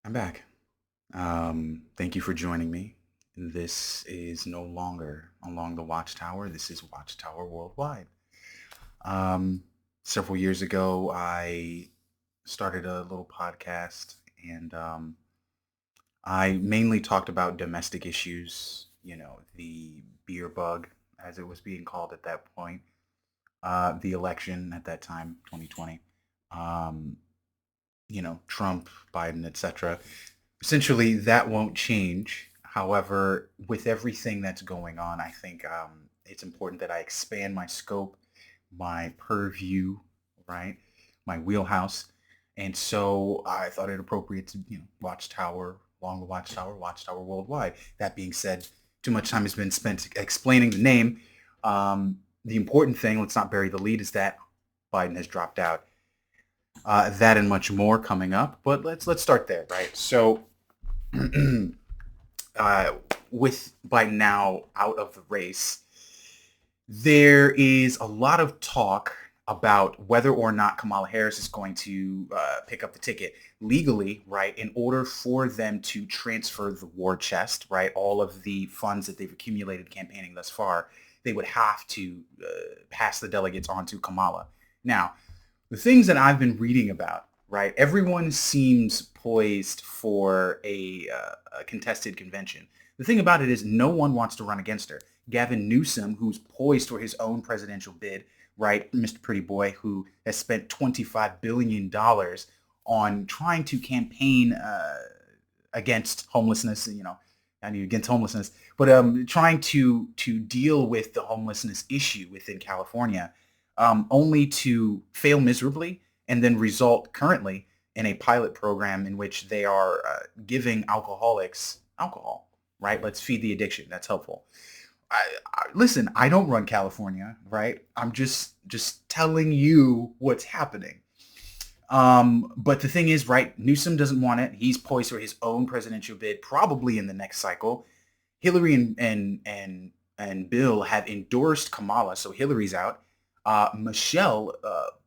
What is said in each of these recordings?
I'm back. Thank you for joining me. This is no longer along the Watchtower. This is Watchtower Worldwide. Um, Several years ago, I started a little podcast, and I mainly talked about domestic issues. The beer bug, as it was being called at that point, the election at that time, 2020. Um, Trump, Biden, etc. Essentially, that won't change. However, with everything that's going on, I think it's important that I expand my scope, my purview, right, my wheelhouse, and so I thought it appropriate to Watchtower, along the Watchtower, Watchtower Worldwide. That being said, too much time has been spent explaining the name. The important thing, let's not bury the lead, is that Biden has dropped out. That and much more coming up, but let's start there, right? So uh, with by now out of the race, there is a lot of talk about whether or not Kamala Harris is going to pick up the ticket legally, right? In order for them to transfer the war chest, right, all of the funds that they've accumulated campaigning thus far, they would have to pass the delegates on to Kamala. Now, the things that I've been reading about, right? Everyone seems poised for a contested convention. The thing about it is, no one wants to run against her. Gavin Newsom, who's poised for his own presidential bid, right? Mr. Pretty Boy, who has spent $25 billion on trying to campaign against homelessness. I mean against homelessness, but trying to deal with the homelessness issue within California, only to fail miserably and then result currently in a pilot program in which they are giving alcoholics alcohol. Right? Let's feed the addiction. That's helpful. Listen, I don't run California, right? I'm just telling you what's happening. But the thing is, right, Newsom doesn't want it. He's poised for his own presidential bid, probably in the next cycle. Hillary and Bill have endorsed Kamala, so Hillary's out. Michelle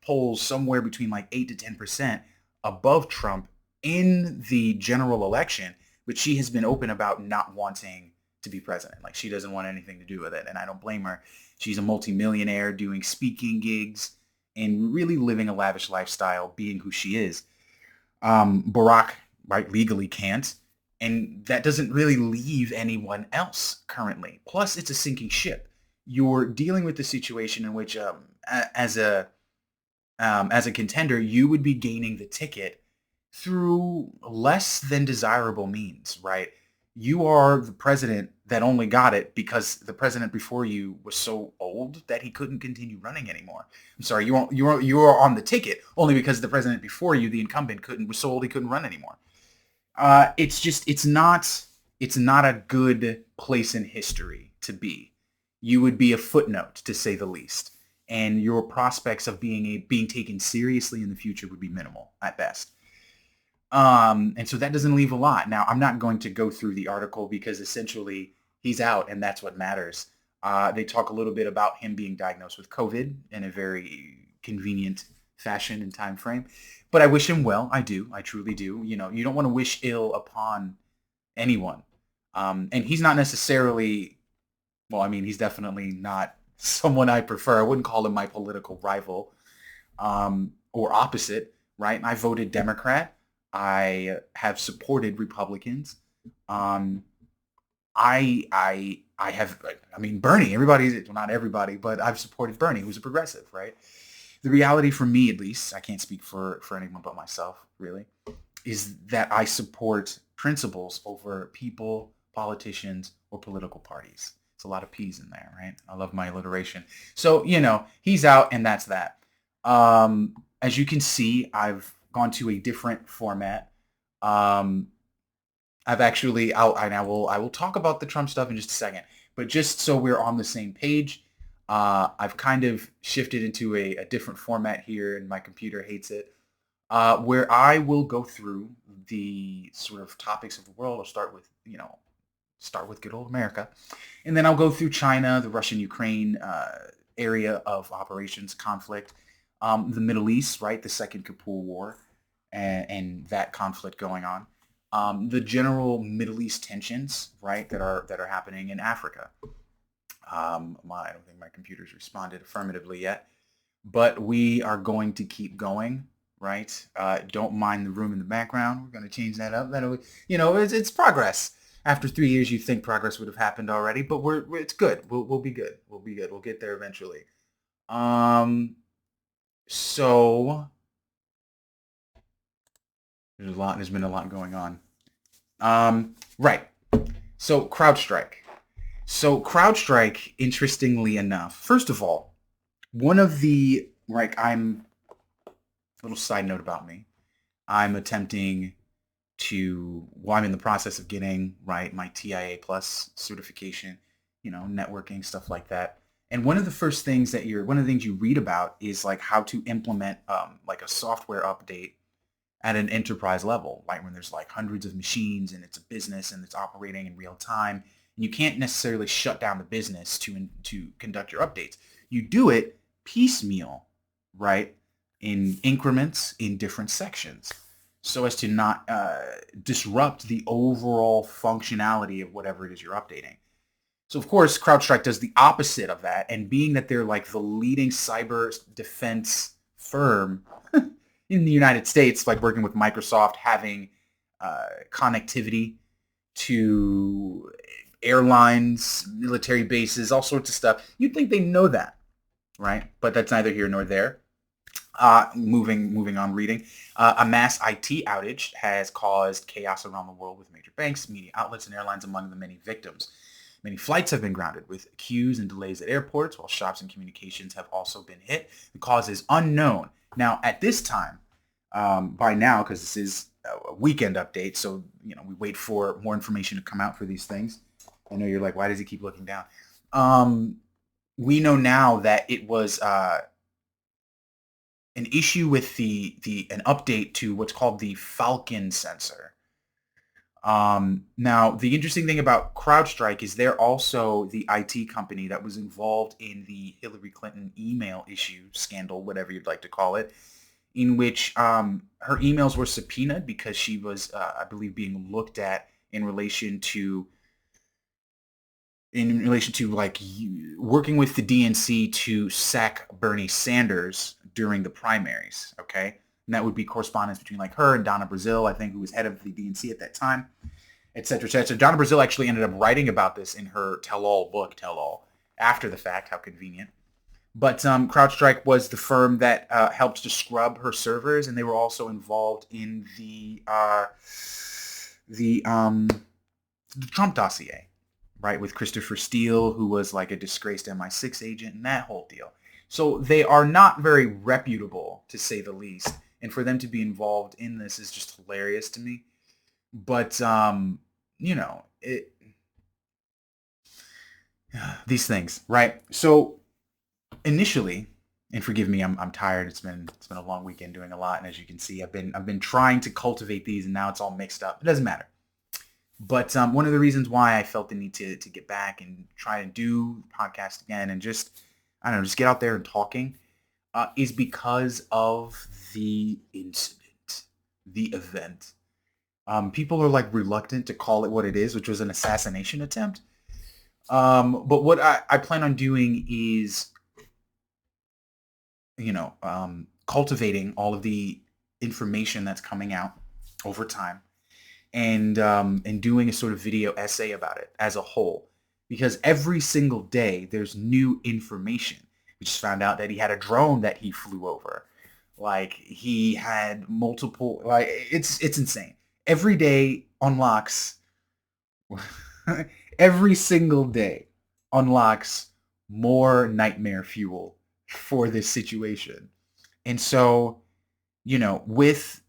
polls somewhere between like 8 to 10% above Trump in the general election, but she has been open about not wanting to be president. Like she doesn't want anything to do with it, and I don't blame her. She's a multimillionaire doing speaking gigs and really living a lavish lifestyle, being who she is. Barack, right, legally can't, and that doesn't really leave anyone else currently. Plus, it's a sinking ship. You're dealing with the situation in which, as a contender, you would be gaining the ticket through less than desirable means, right? You are the president that only got it because the president before you was so old that he couldn't continue running anymore. I'm sorry, you are on the ticket only because the president before you, the incumbent, couldn't was so old he couldn't run anymore. It's not a good place in history to be. You would be a footnote to say the least, and your prospects of being taken seriously in the future would be minimal at best. And so that doesn't leave a lot. Now, I'm not going to go through the article because essentially he's out, and that's what matters. They talk a little bit about him being diagnosed with COVID in a very convenient fashion and time frame. But I wish him well. I do. I truly do. You don't want to wish ill upon anyone. And he's not necessarily, well, I mean, he's definitely not someone I prefer. I wouldn't call him my political rival, or opposite, right? I voted Democrat. I have supported Republicans. Um, I have, I mean, Bernie. Everybody's, well, not everybody, but I've supported Bernie, who's a progressive, right? The reality for me, at least, I can't speak for anyone but myself, really, is that I support principles over people, politicians, or political parties. It's a lot of P's in there, right? I love my alliteration. So, he's out, and that's that. As you can see, I've gone to a different format. Um, I've actually, I will talk about the Trump stuff in just a second, but just so we're on the same page, I've kind of shifted into a different format here, and my computer hates it, where I will go through the sort of topics of the world. I'll start with good old America, and then I'll go through China, the Russian-Ukraine area of operations conflict, the Middle East, right, the Second Kapoor War, and that conflict going on. the general Middle East tensions, right, that are happening in Africa. I don't think my computer's responded affirmatively yet, but we are going to keep going, right? Don't mind the room in the background. We're going to change that up. That'll, it's progress. After 3 years, you think progress would have happened already, but it's good. We'll be good. We'll be good. We'll get there eventually. Um, so there's been a lot going on. Right. So CrowdStrike. So CrowdStrike, interestingly enough, first of all, one of the like I'm little side note about me. I'm attempting I'm in the process of getting right my TIA plus certification, networking stuff like that. And one of the things you read about is like how to implement like a software update at an enterprise level, like when there's like hundreds of machines and it's a business and it's operating in real time. And you can't necessarily shut down the business to conduct your updates. You do it piecemeal, right? In increments in different sections so as to not disrupt the overall functionality of whatever it is you're updating. So of course, CrowdStrike does the opposite of that. And being that they're like the leading cyber defense firm in the United States, like working with Microsoft, having connectivity to airlines, military bases, all sorts of stuff, you'd think they know that, right? But that's neither here nor there. Moving on, reading. A mass IT outage has caused chaos around the world with major banks, media outlets, and airlines among the many victims. Many flights have been grounded with queues and delays at airports, while shops and communications have also been hit. The cause is unknown. Now, at this time, by now, because this is a weekend update, so we wait for more information to come out for these things. I know you're like, why does he keep looking down? We know now that it was an issue with an update to what's called the Falcon sensor. Now, the interesting thing about CrowdStrike is they're also the IT company that was involved in the Hillary Clinton email issue, scandal, whatever you'd like to call it, in which her emails were subpoenaed because she was, I believe, being looked at in relation to like working with the DNC to sack Bernie Sanders during the primaries. Okay. And that would be correspondence between like her and Donna Brazile, I think, who was head of the DNC at that time, et cetera, et cetera. So Donna Brazile actually ended up writing about this in her tell-all book, Tell-All, after the fact. How convenient. But CrowdStrike was the firm that helped to scrub her servers, and they were also involved in the Trump dossier, right, with Christopher Steele, who was like a disgraced MI6 agent, and that whole deal. So they are not very reputable, to say the least. And for them to be involved in this is just hilarious to me. But, these things, right? So initially, and forgive me, I'm tired. It's been a long weekend doing a lot, and as you can see, I've been trying to cultivate these, and now it's all mixed up. It doesn't matter. But one of the reasons why I felt the need to get back and try and do the podcast again and just, I don't know, just get out there and talking is because of the incident, the event. People are like reluctant to call it what it is, which was an assassination attempt. But what I plan on doing is, cultivating all of the information that's coming out over time and doing a sort of video essay about it as a whole. Because every single day there's new information. We just found out that he had a drone that he flew over. Like he had multiple, like it's insane. Every day unlocks, every single day unlocks more nightmare fuel for this situation. And so, with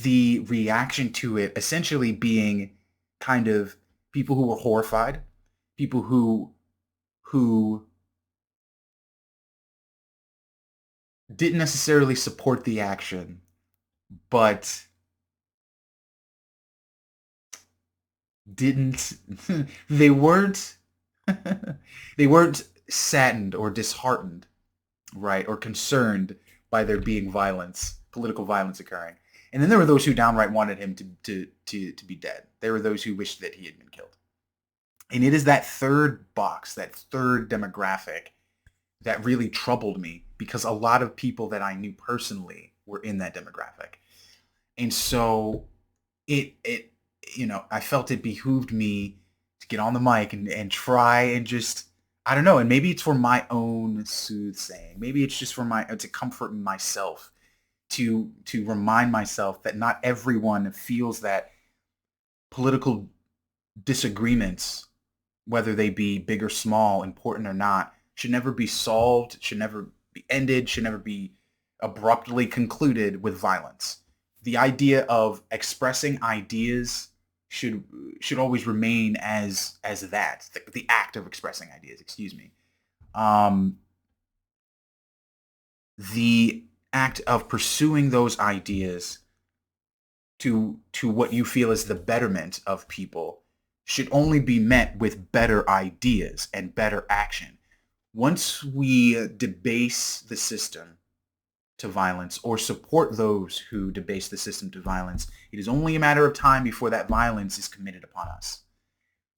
the reaction to it essentially being kind of people who were horrified, people who didn't necessarily support the action, but didn't they weren't they weren't saddened or disheartened, right, or concerned by there being violence, political violence occurring. And then there were those who downright wanted him to be dead. There were those who wished that he had been killed. And it is that third box, that third demographic that really troubled me because a lot of people that I knew personally were in that demographic. And so it I felt it behooved me to get on the mic and try and just I don't know, and maybe it's for my own soothsaying. Maybe it's just for my to comfort myself, to remind myself that not everyone feels that political disagreements, whether they be big or small, important or not, should never be solved, should never be ended, should never be abruptly concluded with violence. The idea of expressing ideas should always remain as that the act of expressing ideas. Excuse me. Um, the act of pursuing those ideas to what you feel is the betterment of people should only be met with better ideas and better action. Once we debase the system to violence or support those who debase the system to violence, it is only a matter of time before that violence is committed upon us.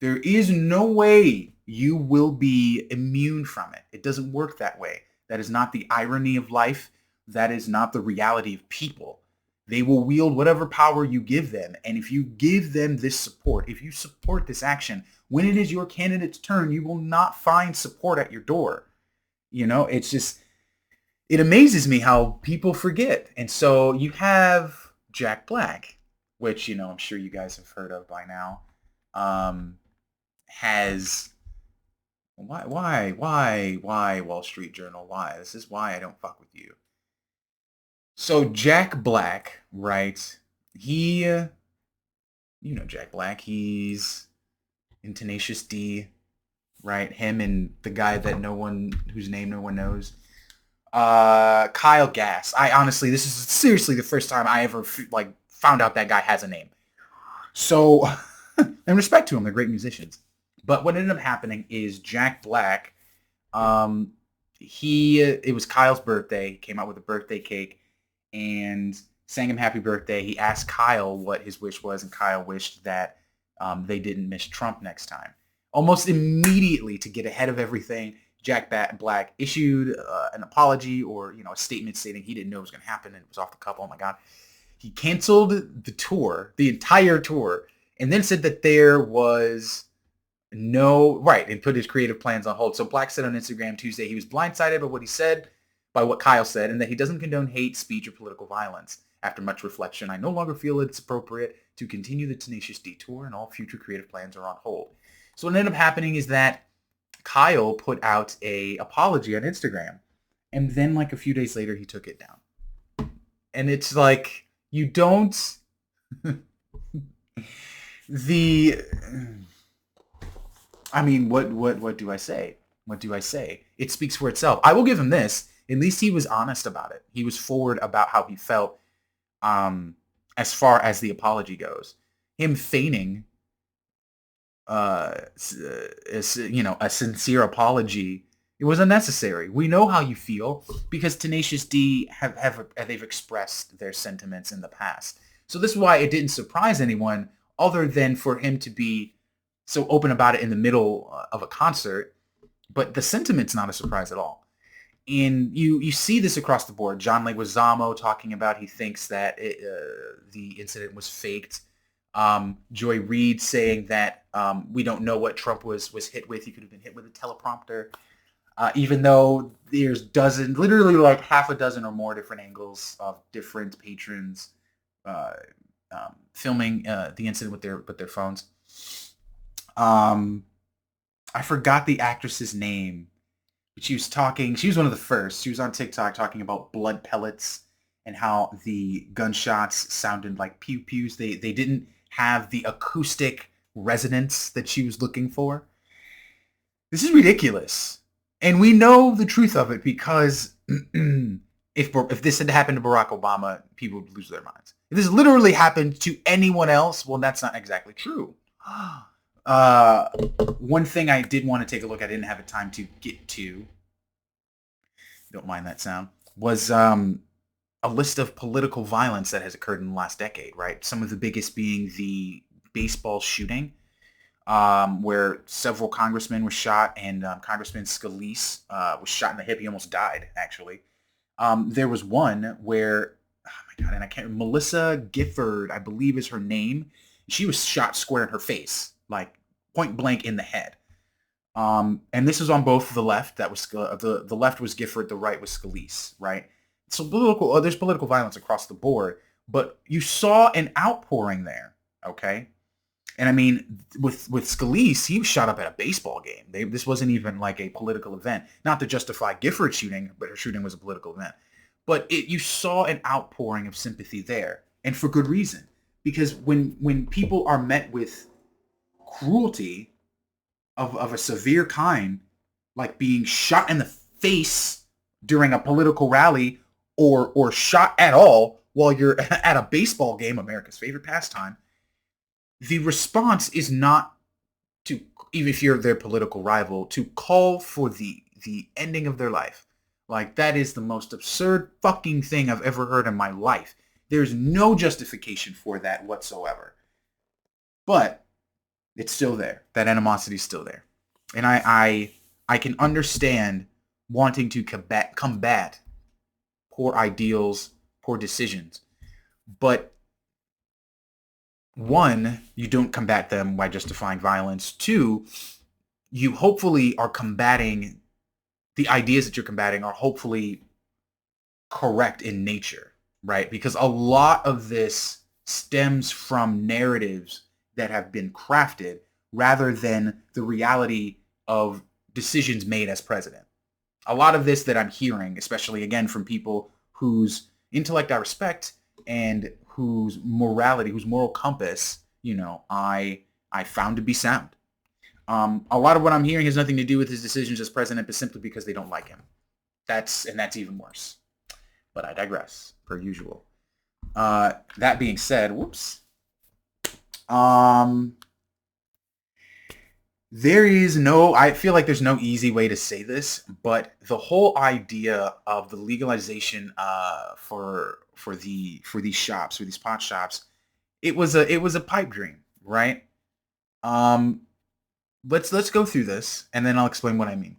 There is no way you will be immune from it. It doesn't work that way. That is not the irony of life. That is not the reality of people. They will wield whatever power you give them. And if you give them this support, if you support this action, when it is your candidate's turn, you will not find support at your door. It's just, it amazes me how people forget. And so you have Jack Black, which, I'm sure you guys have heard of by now, has why Wall Street Journal? Why? This is why I don't fuck with you. So Jack Black, right? He, Jack Black. He's in Tenacious D, right? Him and the guy whose name no one knows. Kyle Gass. I honestly, this is seriously the first time I ever found out that guy has a name. So, and respect to them, they're great musicians. But what ended up happening is Jack Black, it was Kyle's birthday. He came out with a birthday cake and sang him happy birthday. He asked Kyle what his wish was, and Kyle wished that they didn't miss Trump next time. Almost immediately, to get ahead of everything, Jack Black issued an apology or a statement stating he didn't know it was going to happen and it was off the cuff. Oh my God. He canceled the tour, the entire tour, and then said that there was and put his creative plans on hold. So Black said on Instagram Tuesday he was blindsided by what Kyle said, and that he doesn't condone hate speech or political violence. After much reflection, I no longer feel it's appropriate to continue the Tenacious D tour, and all future creative plans are on hold. So what ended up happening is that Kyle put out a apology on Instagram, and then a few days later he took it down. And it's like, you don't what do I say? What do I say? It speaks for itself. I will give him this. At least he was honest about it. He was forward about how he felt as far as the apology goes. Him feigning a sincere apology, it was unnecessary. We know how you feel because Tenacious D they've expressed their sentiments in the past. So this is why it didn't surprise anyone other than for him to be so open about it in the middle of a concert. But the sentiment's not a surprise at all. And you see this across the board. John Leguizamo talking about he thinks that the incident was faked. Joy Reid saying that we don't know what Trump was hit with. He could have been hit with a teleprompter. Even though there's literally half a dozen or more different angles of different patrons filming the incident with their phones. I forgot the actress's name. She was one of the first. She was on TikTok talking about blood pellets and how the gunshots sounded like pew pews. They didn't have the acoustic resonance that she was looking for. This is ridiculous. And we know the truth of it because if this had happened to Barack Obama, people would lose their minds. If this literally happened to anyone else, well, that's not exactly true. One thing I did want to take a look at, I didn't have time to get to, don't mind that sound, was a list of political violence that has occurred in the last decade, right? Some of the biggest being the baseball shooting, where several congressmen were shot, and Congressman Scalise was shot in the hip. He almost died, actually. There was one where, oh my God, and I can't, Melissa Gifford, I believe is her name. She was shot square in her face, like point blank in the head. And this was on both the left. That was the left was Gifford, the right was Scalise, right? So there's political violence across the board, but you saw an outpouring there, okay? And I mean, with Scalise, he was shot up at a baseball game. This wasn't even like a political event. Not to justify Gifford shooting, but her shooting was a political event. But you saw an outpouring of sympathy there, and for good reason. Because when people are met with cruelty of a severe kind, like being shot in the face during a political rally, or shot at all while you're at a baseball game, America's favorite pastime, the response is not to, even if you're their political rival, to call for the ending of their life. Like, that is the most absurd fucking thing I've ever heard in my life. There's no justification for that whatsoever. But it's still there. That animosity is still there. And I can understand wanting to combat poor ideals, poor decisions. But one, you don't combat them by justifying violence. Two, you hopefully are combating, the ideas that you're combating are hopefully correct in nature, right? Because a lot of this stems from narratives that have been crafted rather than the reality of decisions made as president. A lot of this that I'm hearing, especially again from people whose intellect I respect and whose morality, whose moral compass, I found to be sound. A lot of what I'm hearing has nothing to do with his decisions as president, but simply because they don't like him. That's even worse. But I digress, per usual. That being said, whoops. I feel like there's no easy way to say this, but the whole idea of the legalization for these shops, for these pot shops, it was a pipe dream, right? Um, let's go through this, and then I'll explain what I mean.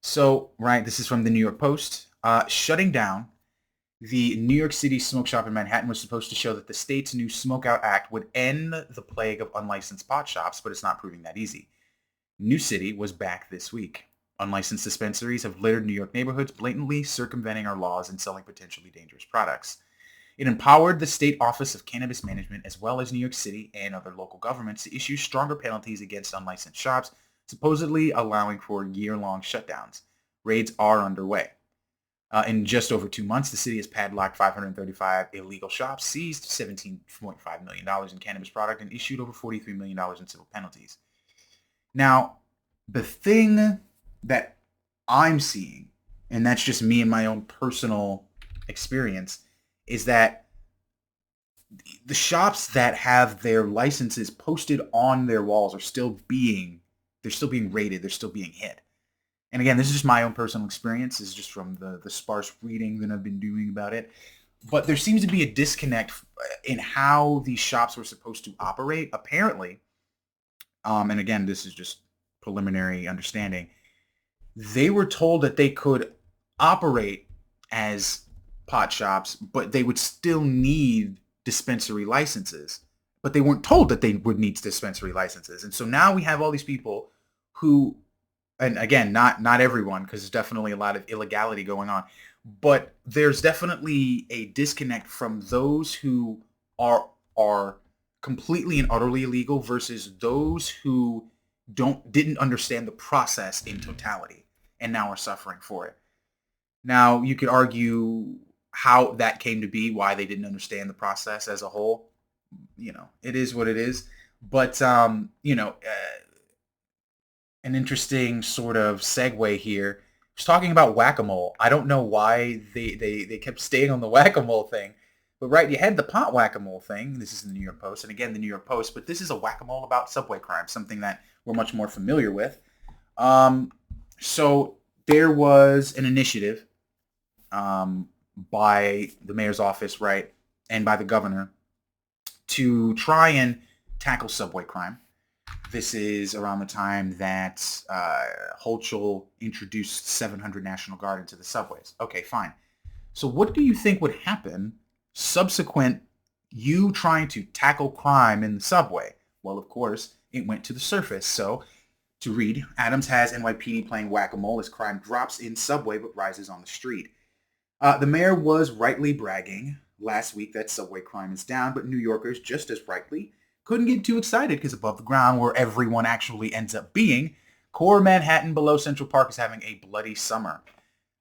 So, right, this is from the New York Post. Shutting down the New York City smoke shop in Manhattan was supposed to show that the state's new Smoke Out Act would end the plague of unlicensed pot shops, but it's not proving that easy. New City was back this week. Unlicensed dispensaries have littered New York neighborhoods, blatantly circumventing our laws and selling potentially dangerous products. It empowered the State Office of Cannabis Management as well as New York City and other local governments to issue stronger penalties against unlicensed shops, supposedly allowing for year-long shutdowns. Raids are underway. In just over 2 months, the city has padlocked 535 illegal shops, seized $17.5 million in cannabis product, and issued over $43 million in civil penalties. Now, the thing that I'm seeing, and that's just me and my own personal experience, is that the shops that have their licenses posted on their walls are still being raided, they're still being hit. And again, this is just my own personal experience. This is just from the sparse reading that I've been doing about it. But there seems to be a disconnect in how these shops were supposed to operate. Apparently, and again, this is just preliminary understanding, they were told that they could operate as pot shops, but they would still need dispensary licenses. But they weren't told that they would need dispensary licenses. And so now we have all these people who, and again, not everyone, because there's definitely a lot of illegality going on, but there's definitely a disconnect from those who are completely and utterly illegal versus those who didn't understand the process in totality and now are suffering for it. Now, you could argue how that came to be, why they didn't understand the process as a whole. It is what it is. But an interesting sort of segue here. I was talking about whack-a-mole. I don't know why they kept staying on the whack-a-mole thing. But right, you had the pot whack-a-mole thing. This is in the New York Post. And again, the New York Post. But this is a whack-a-mole about subway crime, something that we're much more familiar with. So there was an initiative by the mayor's office, right, and by the governor to try and tackle subway crime. This is around the time that Hochul introduced 700 National Guard into the subways. Okay, fine. So what do you think would happen subsequent you trying to tackle crime in the subway? Well, of course, it went to the surface. So to read, Adams has NYPD playing whack-a-mole as crime drops in subway but rises on the street. The mayor was rightly bragging last week that subway crime is down, but New Yorkers, just as rightly, couldn't get too excited because above the ground, where everyone actually ends up being, core Manhattan below Central Park is having a bloody summer.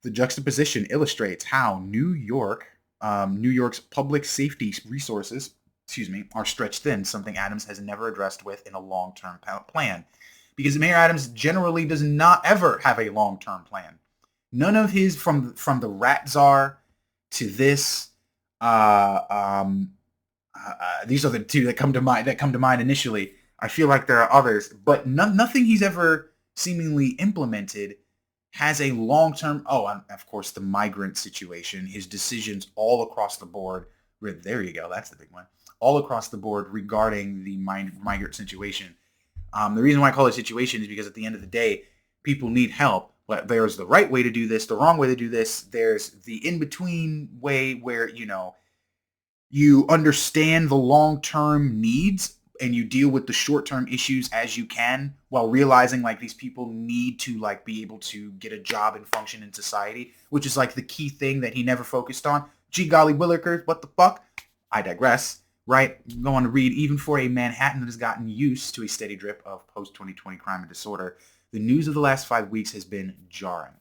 The juxtaposition illustrates how New York's public safety resources, are stretched thin, something Adams has never addressed with in a long-term plan. Because Mayor Adams generally does not ever have a long-term plan. None of his, from the rat czar to this, these are the two that come to mind initially. I feel like there are others, but nothing he's ever seemingly implemented has a long-term. Oh, and of course, the migrant situation. His decisions all across the board. There you go. That's the big one. All across the board regarding the migrant situation. The reason why I call it a situation is because at the end of the day, people need help. But there's the right way to do this, the wrong way to do this. There's the in-between way where, you understand the long-term needs and you deal with the short-term issues as you can while realizing like these people need to like be able to get a job and function in society, which is like the key thing that he never focused on. Gee golly willikers, what the fuck? I digress, right? Go on to read, even for a Manhattan that has gotten used to a steady drip of post-2020 crime and disorder, the news of the last 5 weeks has been jarring.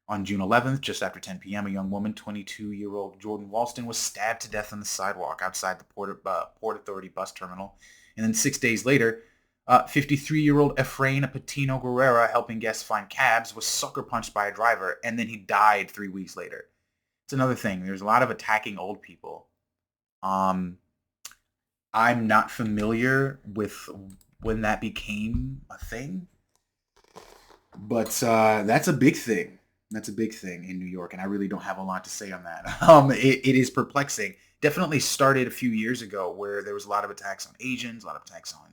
On June 11th, just after 10 p.m., a young woman, 22-year-old Jordan Walston, was stabbed to death on the sidewalk outside the Port Authority bus terminal. And then 6 days later, 53-year-old Efrain Patino Guerrera, helping guests find cabs, was sucker punched by a driver, and then he died 3 weeks later. It's another thing. There's a lot of attacking old people. I'm not familiar with when that became a thing, but that's a big thing. That's a big thing in New York, and I really don't have a lot to say on that. It is perplexing. Definitely started a few years ago where there was a lot of attacks on Asians, a lot of attacks on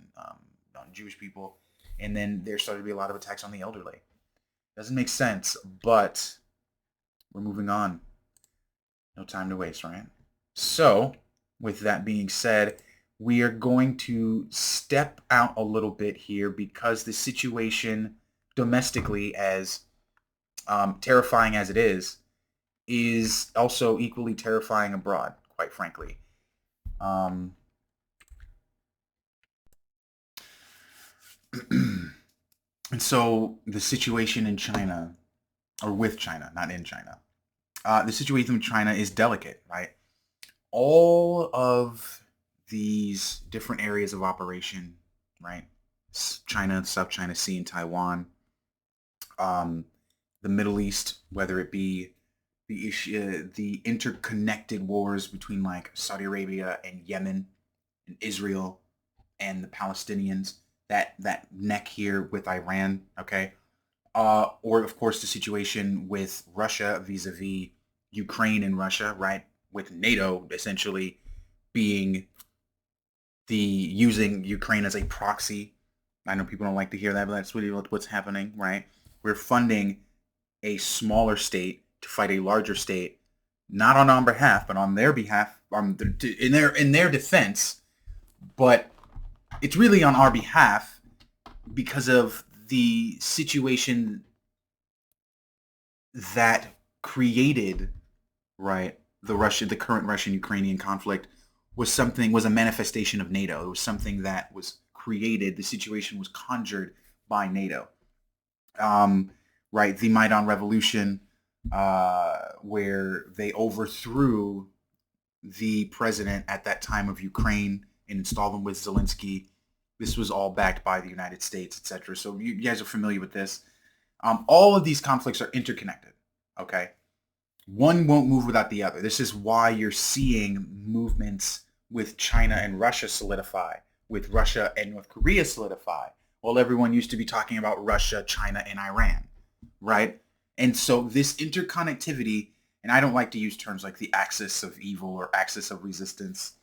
Jewish people, and then there started to be a lot of attacks on the elderly. Doesn't make sense, but we're moving on. No time to waste, right? So, with that being said, we are going to step out a little bit here because the situation domestically, as terrifying as it is also equally terrifying abroad, quite frankly. And so the situation in China, or with China, not in China, the situation with China is delicate, right? All of these different areas of operation, right? China, South China Sea, and Taiwan, the Middle East, whether it be the interconnected wars between like Saudi Arabia and Yemen and Israel and the Palestinians, that neck here with Iran, okay? Or of course the situation with Russia vis-a-vis Ukraine and Russia, right? With NATO essentially being using Ukraine as a proxy. I know people don't like to hear that, but that's really what's happening, right? We're funding a smaller state to fight a larger state, not on our behalf, but on their behalf, in their defense. But it's really on our behalf because of the situation that created, right, the current Russian-Ukrainian conflict was a manifestation of NATO. It was something that was created. The situation was conjured by NATO. Right, the Maidan Revolution, where they overthrew the president at that time of Ukraine and installed him with Zelensky. This was all backed by the United States, etc. So you guys are familiar with this. All of these conflicts are interconnected, okay? One won't move without the other. This is why you're seeing movements with China and Russia solidify, with Russia and North Korea solidify, while everyone used to be talking about Russia, China, and Iran, right? And so this interconnectivity And I don't like to use terms like the axis of evil or axis of resistance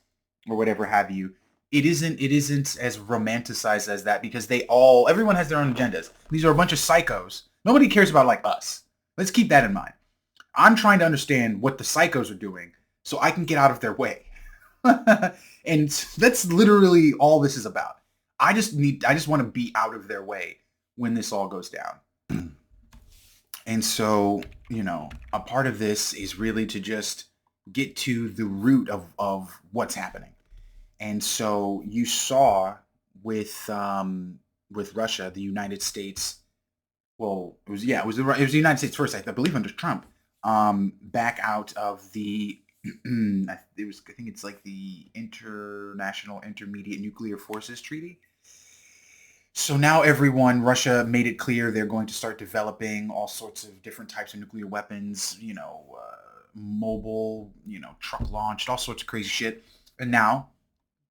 or whatever have you. It isn't as romanticized as that because everyone has their own agendas. These are a bunch of psychos. Nobody cares about like us. Let's keep that in mind. I'm trying to understand what the psychos are doing so I can get out of their way. And that's literally all this is about. I just want to be out of their way when this all goes down. And so, a part of this is really to just get to the root of what's happening. And so you saw with Russia, the United States. Well, it was the United States first, I believe, under Trump, back out of the I think it's like the International Intermediate Nuclear Forces Treaty. So now Russia made it clear they're going to start developing all sorts of different types of nuclear weapons, mobile, truck launched, all sorts of crazy shit. And now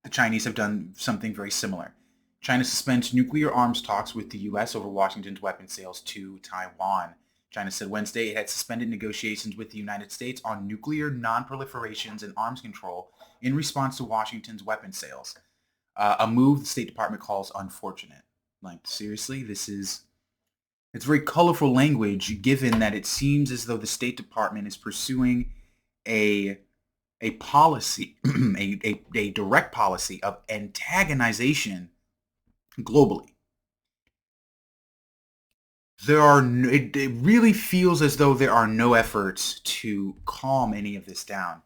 the Chinese have done something very similar. China suspends nuclear arms talks with the U.S. over Washington's weapon sales to Taiwan. China said Wednesday it had suspended negotiations with the United States on nuclear non-proliferations and arms control in response to Washington's weapon sales. A move the State Department calls unfortunate. Like, seriously, it's very colorful language given that it seems as though the State Department is pursuing a policy, a direct policy of antagonization globally. It really feels as though there are no efforts to calm any of this down.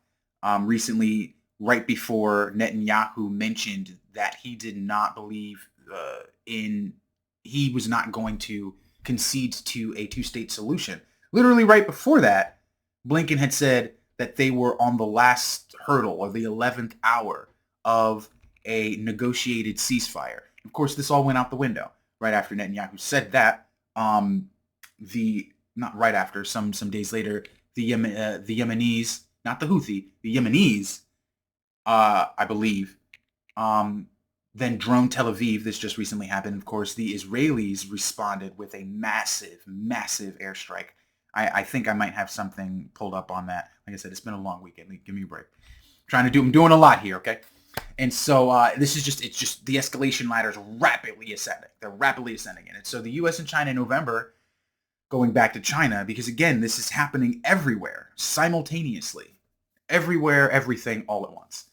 Recently, right before Netanyahu mentioned that he did not believe he was not going to concede to a two-state solution. Literally right before that, Blinken had said that they were on the last hurdle or the 11th hour of a negotiated ceasefire. Of course, this all went out the window right after Netanyahu said that. Not right after, some days later, the Yemenis, not the Houthi, the Yemenis, I believe, then droned Tel Aviv. This just recently happened. Of course, the Israelis responded with a massive, massive airstrike. I think I might have something pulled up on that. Like I said, it's been a long weekend. Give me a break. I'm doing a lot here, okay? And so it's just the escalation ladder is rapidly ascending. They're rapidly ascending in it. So the U.S. and China in November, going back to China, because again, this is happening everywhere, simultaneously. Everywhere, everything, all at once.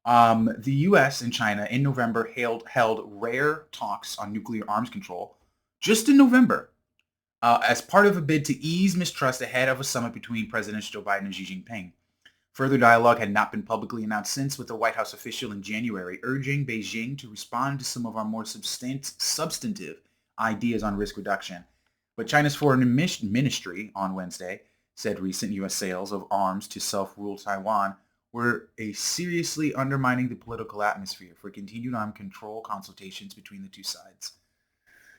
The U.S. and China in November held rare talks on nuclear arms control just in November as part of a bid to ease mistrust ahead of a summit between Presidents Joe Biden and Xi Jinping. Further dialogue had not been publicly announced since, with the White House official in January urging Beijing to respond to some of our more substantive ideas on risk reduction. But China's foreign ministry on Wednesday said recent U.S. sales of arms to self-ruled Taiwan were seriously undermining the political atmosphere for continued arms control consultations between the two sides.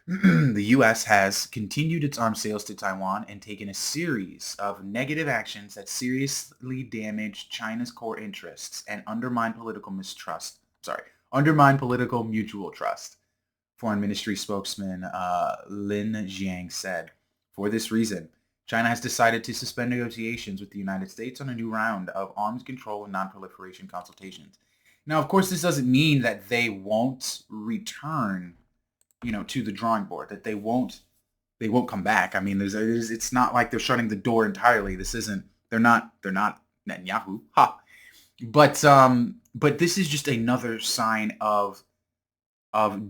The U.S. has continued its arms sales to Taiwan and taken a series of negative actions that seriously damage China's core interests and undermine political mutual trust. Foreign Ministry spokesman Lin Jiang said, for this reason, China has decided to suspend negotiations with the United States on a new round of arms control and non-proliferation consultations. Now, of course, this doesn't mean that they won't return to the drawing board, that they won't come back. I mean, it's not like they're shutting the door entirely. They're not Netanyahu, but this is just another sign of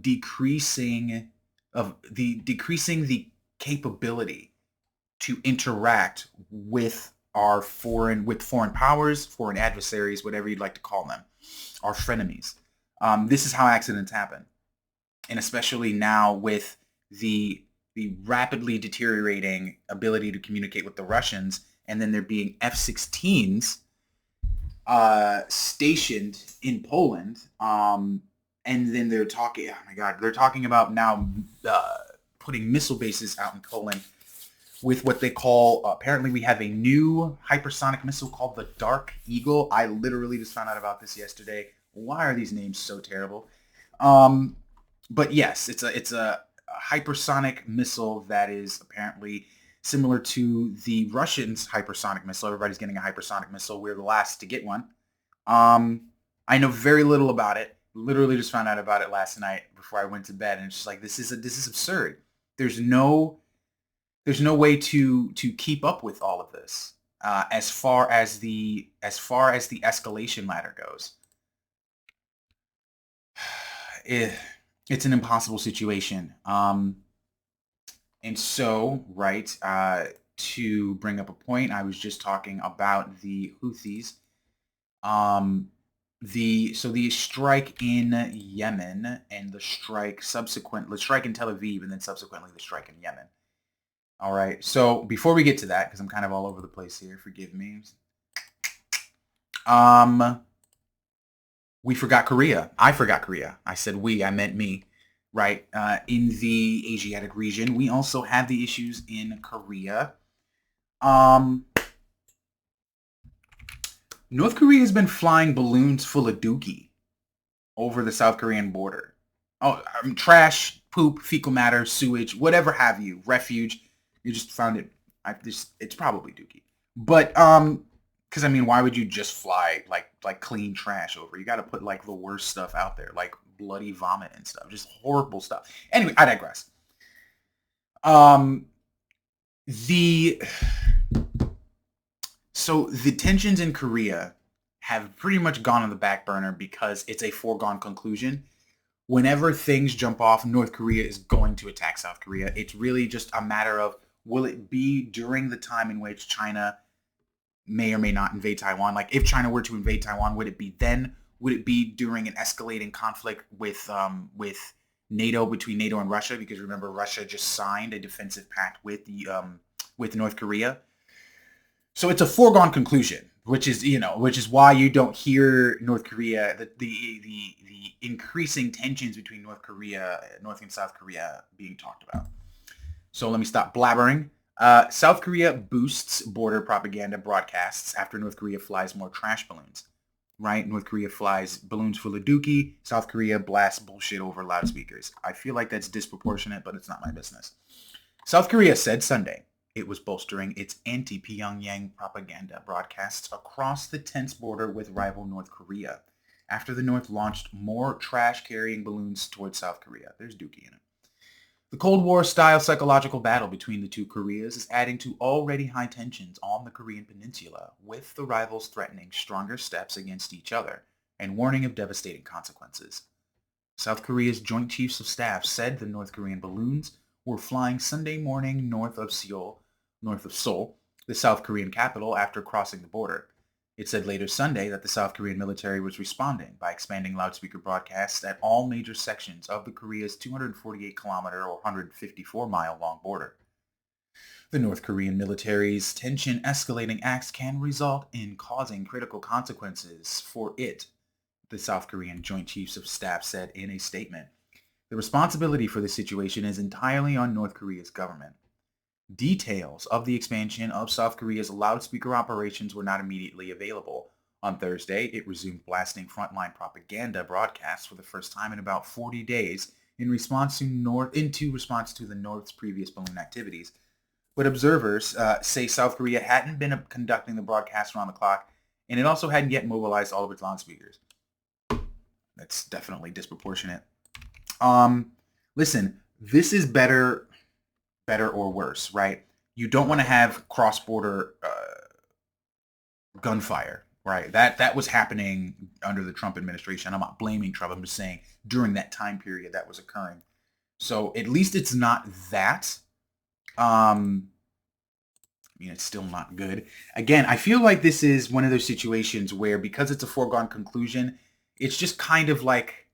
decreasing the capability to interact with foreign powers, foreign adversaries, whatever you'd like to call them, our frenemies. This is how accidents happen. And especially now with the rapidly deteriorating ability to communicate with the Russians, and then there being F-16s stationed in Poland, and then they're talking about now putting missile bases out in Poland with what they call, apparently we have a new hypersonic missile called the Dark Eagle. I literally just found out about this yesterday. Why are these names so terrible? But yes, it's a hypersonic missile that is apparently similar to the Russians' hypersonic missile. Everybody's getting a hypersonic missile. We're the last to get one. Um, I know very little about it. Literally just found out about it last night before I went to bed, and it's just like this is absurd. There's no there's no way to keep up with all of this as far as the escalation ladder goes. It, it's an impossible situation. And so, right, to bring up a point, I was just talking about the Houthis. Um, the strike in Yemen and the strike in Tel Aviv and then subsequently the strike in Yemen. All right. So before we get to that, because I'm kind of all over the place here, forgive me. Um, we forgot Korea. I forgot Korea. I said we. I meant me. Right. In the Asiatic region, we also have the issues in Korea. Um, North Korea has been flying balloons full of dookie over the South Korean border. Oh, trash, poop, fecal matter, sewage, whatever have you, refuge. You just found it. It's probably dookie. But because I mean, why would you just fly like clean trash over? You got to put like the worst stuff out there, like bloody vomit and stuff, just horrible stuff. Anyway, I digress. Um, the So the tensions in Korea have pretty much gone on the back burner because it's a foregone conclusion. Whenever things jump off, North Korea is going to attack South Korea. It's really just a matter of will it be during the time in which China may or may not invade Taiwan? Like if China were to invade Taiwan, would it be then? Would it be during an escalating conflict with NATO between NATO and Russia? Because remember, Russia just signed a defensive pact with North Korea. So it's a foregone conclusion, which is why you don't hear North Korea the increasing tensions between North and South Korea being talked about. So let me stop blabbering. South Korea boosts border propaganda broadcasts after North Korea flies more trash balloons. Right? North Korea flies balloons full of dookie. South Korea blasts bullshit over loudspeakers. I feel like that's disproportionate, but it's not my business. South Korea said Sunday it was bolstering its anti-Pyongyang propaganda broadcasts across the tense border with rival North Korea after the North launched more trash-carrying balloons towards South Korea. There's dookie in it. The Cold War-style psychological battle between the two Koreas is adding to already high tensions on the Korean peninsula, with the rivals threatening stronger steps against each other and warning of devastating consequences. South Korea's Joint Chiefs of Staff said the North Korean balloons were flying Sunday morning north of Seoul, the South Korean capital, after crossing the border. It said later Sunday that the South Korean military was responding by expanding loudspeaker broadcasts at all major sections of the Korea's 248-kilometer or 154-mile-long border. The North Korean military's tension-escalating acts can result in causing critical consequences for it, the South Korean Joint Chiefs of Staff said in a statement. The responsibility for the situation is entirely on North Korea's government. Details of the expansion of South Korea's loudspeaker operations were not immediately available. On Thursday, it resumed blasting frontline propaganda broadcasts for the first time in about 40 days in response to the North's previous balloon activities. But observers say South Korea hadn't been conducting the broadcasts around the clock, and it also hadn't yet mobilized all of its loudspeakers. That's definitely disproportionate. Listen, this is better or worse, right? You don't want to have cross-border gunfire, right? That was happening under the Trump administration. I'm not blaming Trump. I'm just saying during that time period that was occurring. So at least it's not that. I mean, it's still not good. Again, I feel like this is one of those situations where because it's a foregone conclusion, it's just kind of like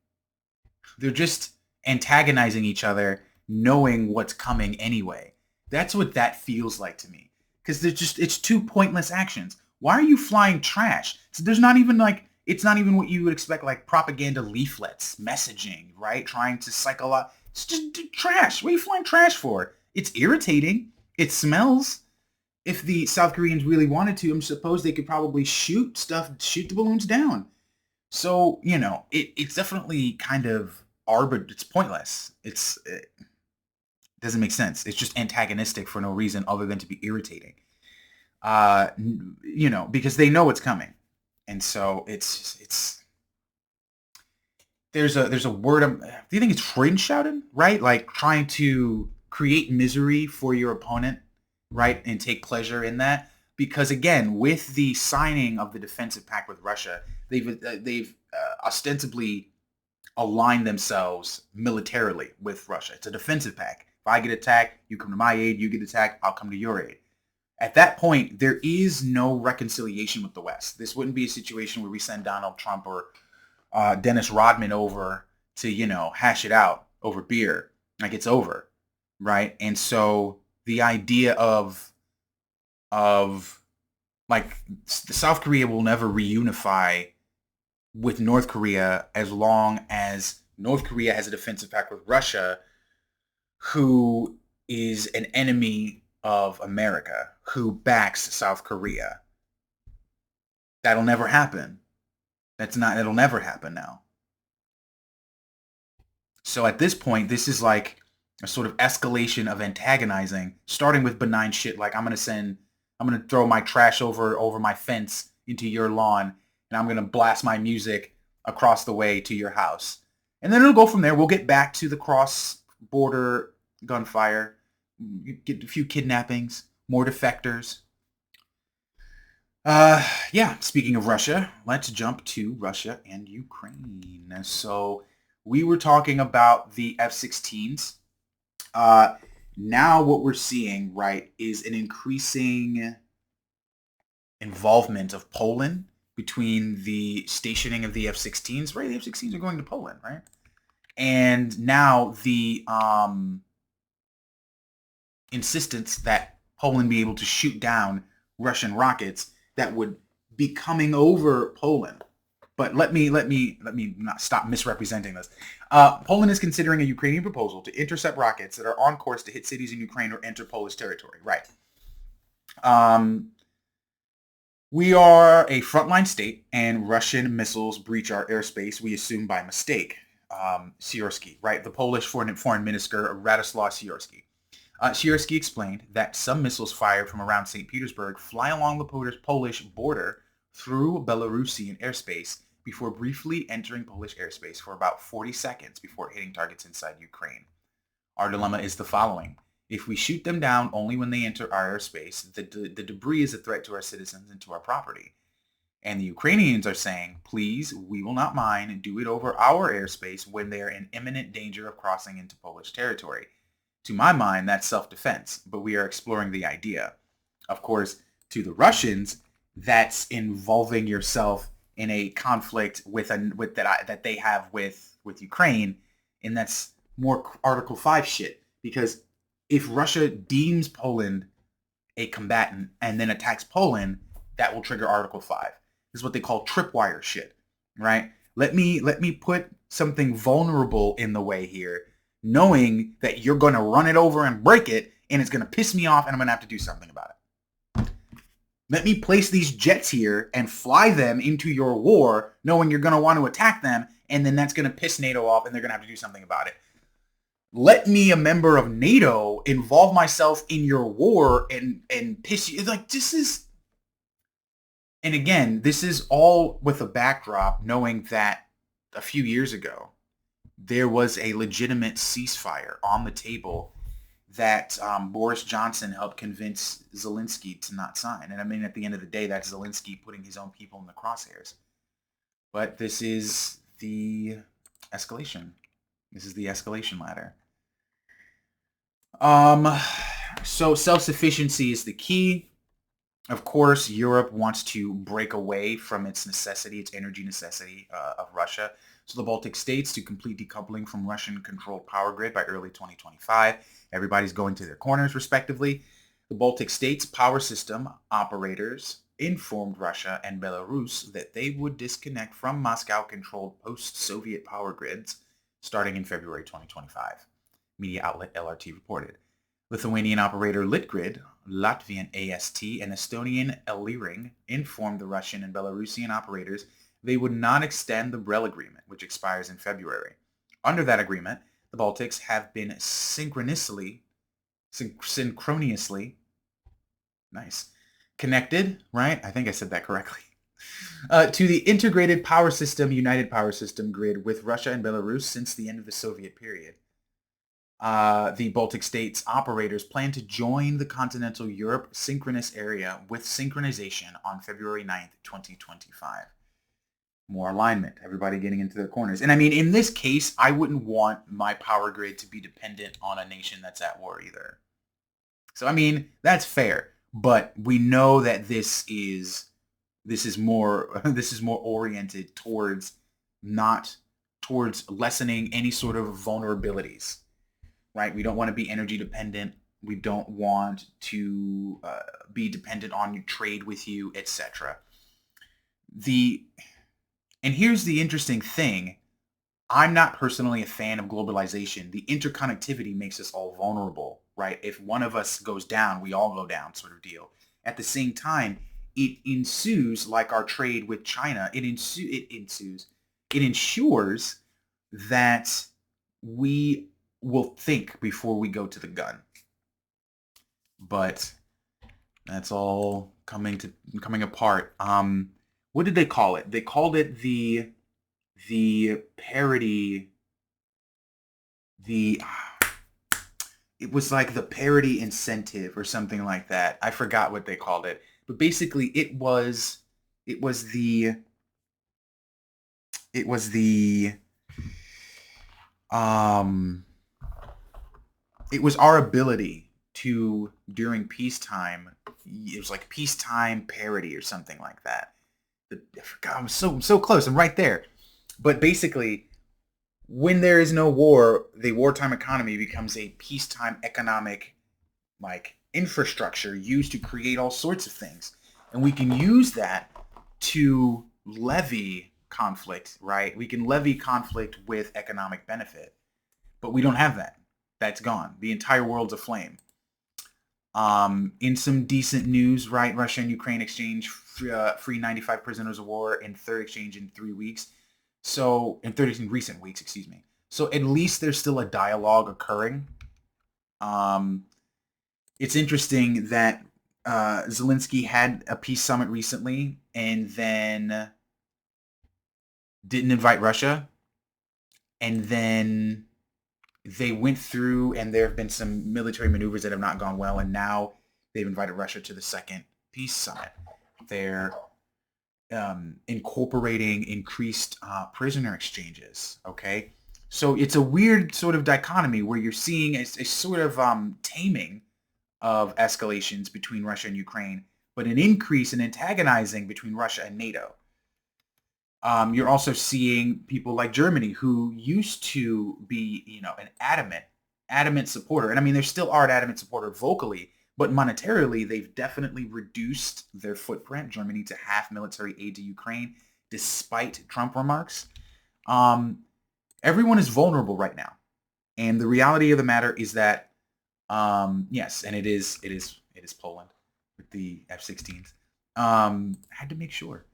they're just antagonizing each other knowing what's coming anyway. That's what that feels like to me. Because it's two pointless actions. Why are you flying trash? So there's not even it's not even what you would expect, like propaganda leaflets, messaging, right? Trying to psychologize. It's just trash. What are you flying trash for? It's irritating. It smells. If the South Koreans really wanted to, I suppose they could probably shoot the balloons down. So, it's definitely kind of it's pointless. Doesn't make sense. It's just antagonistic for no reason other than to be irritating. Because they know it's coming, and so it's there's a word. Do you think it's Freudenschauten, right? Like trying to create misery for your opponent, right, and take pleasure in that. Because again, with the signing of the defensive pact with Russia, they've ostensibly aligned themselves militarily with Russia. It's a defensive pact. If I get attacked, you come to my aid. You get attacked, I'll come to your aid. At that point, there is no reconciliation with the West. This wouldn't be a situation where we send Donald Trump or Dennis Rodman over to, hash it out over beer. Like, it's over, right? And so the idea of like South Korea will never reunify with North Korea as long as North Korea has a defensive pact with Russia, who is an enemy of America, who backs South Korea. That'll never happen. It'll never happen now. So at this point, this is like a sort of escalation of antagonizing, starting with benign shit like I'm gonna throw my trash over my fence into your lawn, and I'm gonna blast my music across the way to your house. And then it'll go from there. We'll get back to the cross-border gunfire, get a few kidnappings, more defectors. Yeah, speaking of Russia, let's jump to Russia and Ukraine. So we were talking about the F-16s. Now what we're seeing, right, is an increasing involvement of Poland between the stationing of the F-16s. Right, the F-16s are going to Poland, right? And now the insistence that Poland be able to shoot down Russian rockets that would be coming over Poland. But let me not stop misrepresenting this. Poland is considering a Ukrainian proposal to intercept rockets that are on course to hit cities in Ukraine or enter Polish territory. Right. We are a frontline state, and Russian missiles breach our airspace, we assume by mistake. Siorski, right? The Polish foreign minister, Radoslaw Siorski. Siorski explained that some missiles fired from around St. Petersburg fly along the Polish border through Belarusian airspace before briefly entering Polish airspace for about 40 seconds before hitting targets inside Ukraine. Our dilemma is the following. If we shoot them down only when they enter our airspace, the debris is a threat to our citizens and to our property. And the Ukrainians are saying, please, we will not mind, do it over our airspace when they are in imminent danger of crossing into Polish territory. To my mind, that's self-defense, but we are exploring the idea. Of course, to the Russians, that's involving yourself in a conflict that they have with Ukraine, and that's more Article 5 shit. Because if Russia deems Poland a combatant and then attacks Poland, that will trigger Article 5. This is what they call tripwire shit, right? Let me put something vulnerable in the way here, knowing that you're going to run it over and break it, and it's going to piss me off, and I'm going to have to do something about it. Let me place these jets here and fly them into your war, knowing you're going to want to attack them, and then that's going to piss NATO off, and they're going to have to do something about it. Let me, a member of NATO, involve myself in your war and piss you. Like, this is... And again, this is all with a backdrop knowing that a few years ago, there was a legitimate ceasefire on the table that Boris Johnson helped convince Zelensky to not sign. And I mean, at the end of the day, that's Zelensky putting his own people in the crosshairs. But this is the escalation. This is the escalation ladder. So self-sufficiency is the key. Of course, Europe wants to break away from its energy necessity of Russia. So the Baltic states to complete decoupling from Russian-controlled power grid by early 2025. Everybody's going to their corners, respectively. The Baltic states' power system operators informed Russia and Belarus that they would disconnect from Moscow-controlled post-Soviet power grids starting in February 2025. Media outlet LRT reported. Lithuanian operator Litgrid, Latvian AST, and Estonian Eliring informed the Russian and Belarusian operators they would not extend the Brel agreement, which expires in February. Under that agreement, the Baltics have been synchronously synchronously, nice, connected, right? I think I said that correctly. To the integrated power system, United Power System grid with Russia and Belarus since the end of the Soviet period. The Baltic states operators plan to join the continental Europe synchronous area with synchronization on February 9th, 2025. More alignment, everybody getting into their corners. And I mean, in this case, I wouldn't want my power grid to be dependent on a nation that's at war either. So, I mean, that's fair. But we know that this is more this is more oriented towards not towards lessening any sort of vulnerabilities, right? We don't want to be energy dependent. We don't want to be dependent on trade with you, etc. And here's the interesting thing. I'm not personally a fan of globalization. The interconnectivity makes us all vulnerable, right? If one of us goes down, we all go down, sort of deal. At the same time, it ensues, like our trade with China, it ensures that we will think before we go to the gun. But that's all coming apart. What did they call it? They called it the parity, it was like the parity incentive or something like that. I forgot what they called it. But basically it was the our ability to, during peacetime, it was like peacetime parity or something like that. I forgot, I'm so close. I'm right there. But basically, when there is no war, the wartime economy becomes a peacetime economic infrastructure used to create all sorts of things. And we can use that to levy conflict, right? We can levy conflict with economic benefit. But we don't have that. That's gone. The entire world's aflame. In some decent news, right? Russia and Ukraine exchange free 95 prisoners of war in third exchange in 3 weeks. So in recent weeks, excuse me. So at least there's still a dialogue occurring. It's interesting that Zelensky had a peace summit recently and then didn't invite Russia. And then they went through, and there have been some military maneuvers that have not gone well, and now they've invited Russia to the second peace summit. They're incorporating increased prisoner exchanges, okay? So it's a weird sort of dichotomy where you're seeing a sort of taming of escalations between Russia and Ukraine, but an increase in antagonizing between Russia and NATO. You're also seeing people like Germany, who used to be, an adamant supporter. And I mean, they still are an adamant supporter vocally, but monetarily, they've definitely reduced their footprint, Germany, to half military aid to Ukraine, despite Trump remarks. Everyone is vulnerable right now. And the reality of the matter is that, yes, and it is Poland with the F-16s. I had to make sure.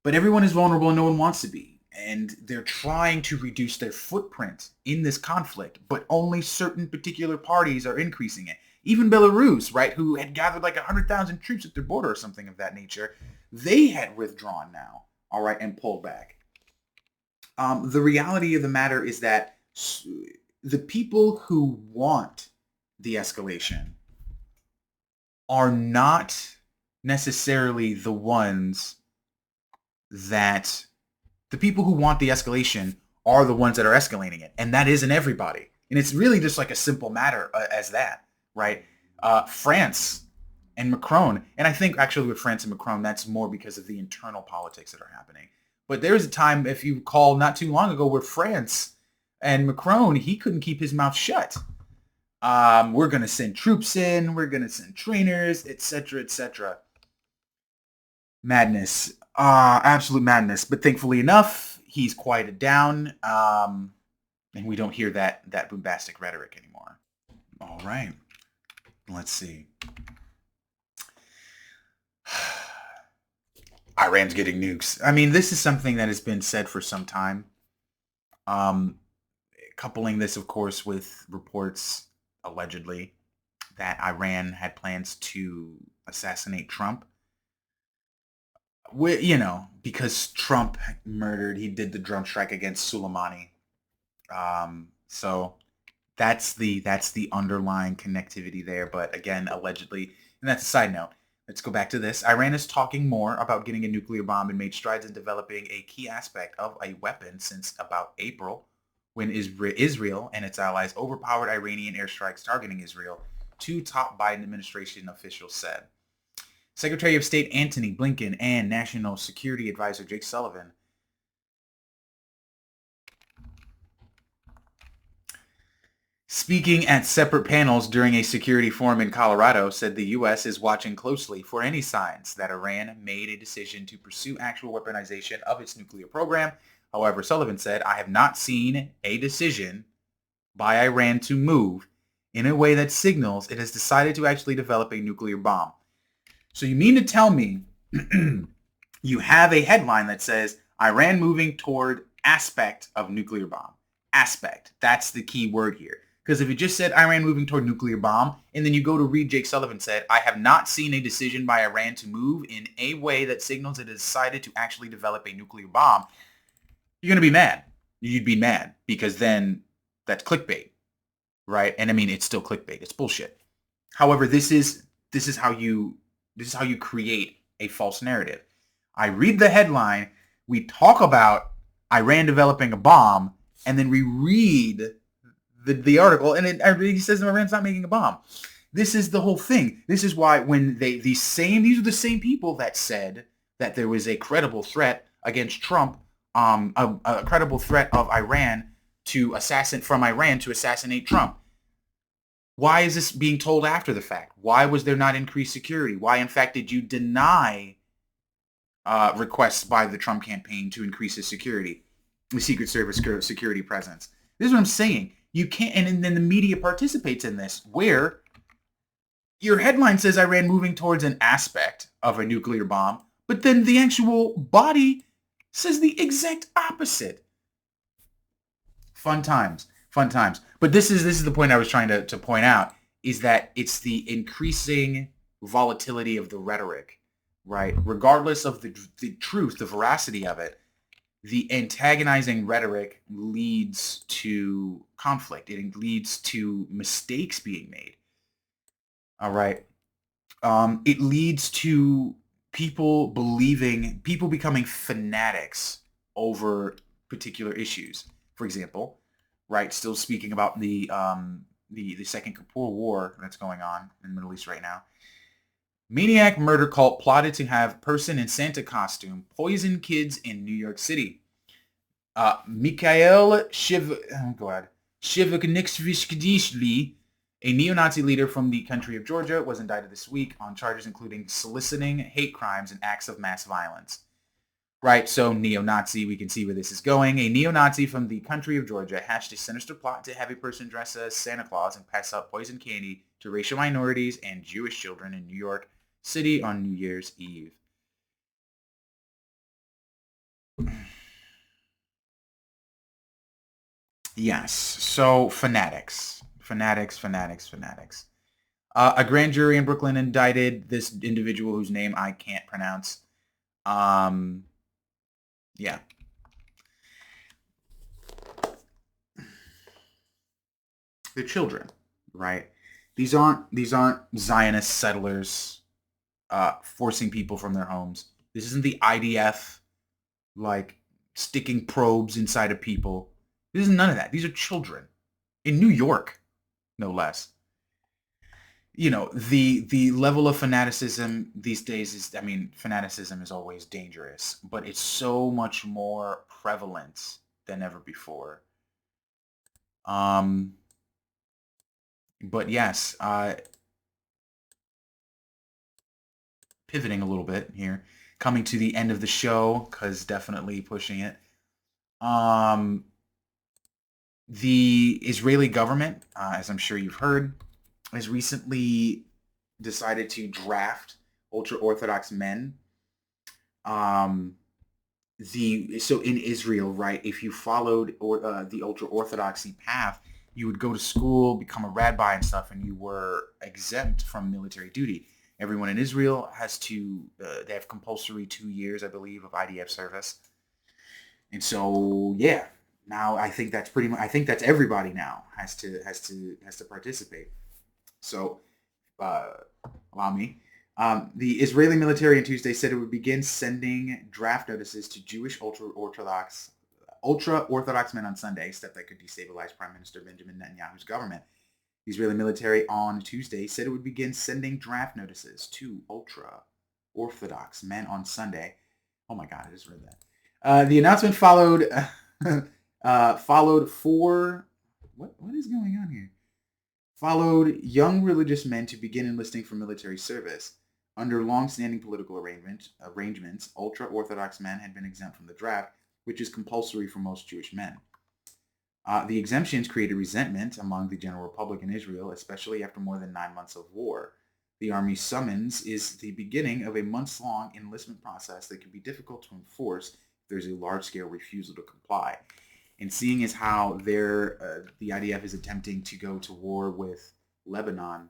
But everyone is vulnerable and no one wants to be. And they're trying to reduce their footprint in this conflict, but only certain particular parties are increasing it. Even Belarus, right, who had gathered like 100,000 troops at their border or something of that nature, they had withdrawn now, all right, and pulled back. The reality of the matter is that the people who want the escalation are not necessarily the ones that the people who want the escalation are the ones that are escalating it. And that isn't everybody. And it's really just like a simple matter as that, right? France and Macron, and I think actually with France and Macron, that's more because of the internal politics that are happening. But there was a time, if you recall, not too long ago, where France and Macron, he couldn't keep his mouth shut. We're going to send troops in, we're going to send trainers, etc., etc. Madness. Absolute madness. But thankfully enough, he's quieted down, and we don't hear that bombastic rhetoric anymore. All right. Let's see. Iran's getting nukes. I mean, this is something that has been said for some time. Coupling this, of course, with reports, allegedly, that Iran had plans to assassinate Trump. Because Trump he did the drone strike against Soleimani. So that's the underlying connectivity there. But again, allegedly, and that's a side note. Let's go back to this. Iran is talking more about getting a nuclear bomb and made strides in developing a key aspect of a weapon since about April, when Israel and its allies overpowered Iranian airstrikes targeting Israel, two top Biden administration officials said. Secretary of State Antony Blinken and National Security Advisor Jake Sullivan speaking at separate panels during a security forum in Colorado, said the U.S. is watching closely for any signs that Iran made a decision to pursue actual weaponization of its nuclear program. However, Sullivan said, I have not seen a decision by Iran to move in a way that signals it has decided to actually develop a nuclear bomb. So you mean to tell me you have a headline that says Iran moving toward aspect of nuclear bomb? Aspect. That's the key word here. Because if it just said Iran moving toward nuclear bomb, and then you go to read Jake Sullivan said, I have not seen a decision by Iran to move in a way that signals it has decided to actually develop a nuclear bomb, you're going to be mad. You'd be mad because then that's clickbait, right? And I mean, it's still clickbait. It's bullshit. However, this is how you create a false narrative. I read the headline, we talk about Iran developing a bomb, and then we read the article, and he says Iran's not making a bomb. This is the whole thing. This is why when these are the same people that said that there was a credible threat against Trump, a credible threat of Iran from Iran to assassinate Trump. Why is this being told after the fact? Why was there not increased security? Why, in fact, did you deny requests by the Trump campaign to increase his security, the Secret Service security presence? This is what I'm saying. You can't, and then the media participates in this, where your headline says Iran moving towards an aspect of a nuclear bomb, but then the actual body says the exact opposite. Fun times. But this is the point I was trying to point out, is that it's the increasing volatility of the rhetoric, right? Regardless of the truth, the veracity of it, the antagonizing rhetoric leads to conflict. It leads to mistakes being made. All right. It leads to people becoming fanatics over particular issues. For example, right, still speaking about the second Kapoor War that's going on in the Middle East right now. Maniac murder cult plotted to have person in Santa costume poison kids in New York City. Mikhail Shivaknishvili, a neo-Nazi leader from the country of Georgia, was indicted this week on charges including soliciting hate crimes and acts of mass violence. Right, so neo-Nazi, we can see where this is going. A neo-Nazi from the country of Georgia hatched a sinister plot to have a person dress as Santa Claus and pass out poison candy to racial minorities and Jewish children in New York City on New Year's Eve. Yes, so fanatics. A grand jury in Brooklyn indicted this individual whose name I can't pronounce. Yeah. They're children, right? These aren't Zionist settlers forcing people from their homes. This isn't the IDF like sticking probes inside of people. This is none of that. These are children in New York, no less. You know, the level of fanaticism these days is, I mean, fanaticism is always dangerous, but it's so much more prevalent than ever before. But yes, pivoting a little bit here, coming to the end of the show, because definitely pushing it. The Israeli government, as I'm sure you've heard, has recently decided to draft ultra-Orthodox men. So in Israel, right, if you followed the ultra-Orthodoxy path, you would go to school, become a rabbi and stuff, and you were exempt from military duty. Everyone in Israel has to, they have compulsory 2 years, I believe, of IDF service. And so, yeah, now I think that's pretty much, I think that's everybody now has to participate. So, uh, allow me. The Israeli military on Tuesday said it would begin sending draft notices to Jewish ultra-Orthodox men on Sunday, a step that could destabilize Prime Minister Benjamin Netanyahu's government. The Israeli military on Tuesday said it would begin sending draft notices to ultra-Orthodox men on Sunday. Oh my God, I just read that. The announcement followed four. What is going on here? Followed young religious men to begin enlisting for military service. Under long-standing political arrangements, ultra-Orthodox men had been exempt from the draft, which is compulsory for most Jewish men. The exemptions created resentment among the general public in Israel, especially after more than 9 months of war. The Army's summons is the beginning of a months-long enlistment process that can be difficult to enforce if there's a large-scale refusal to comply. And seeing as how the IDF is attempting to go to war with Lebanon,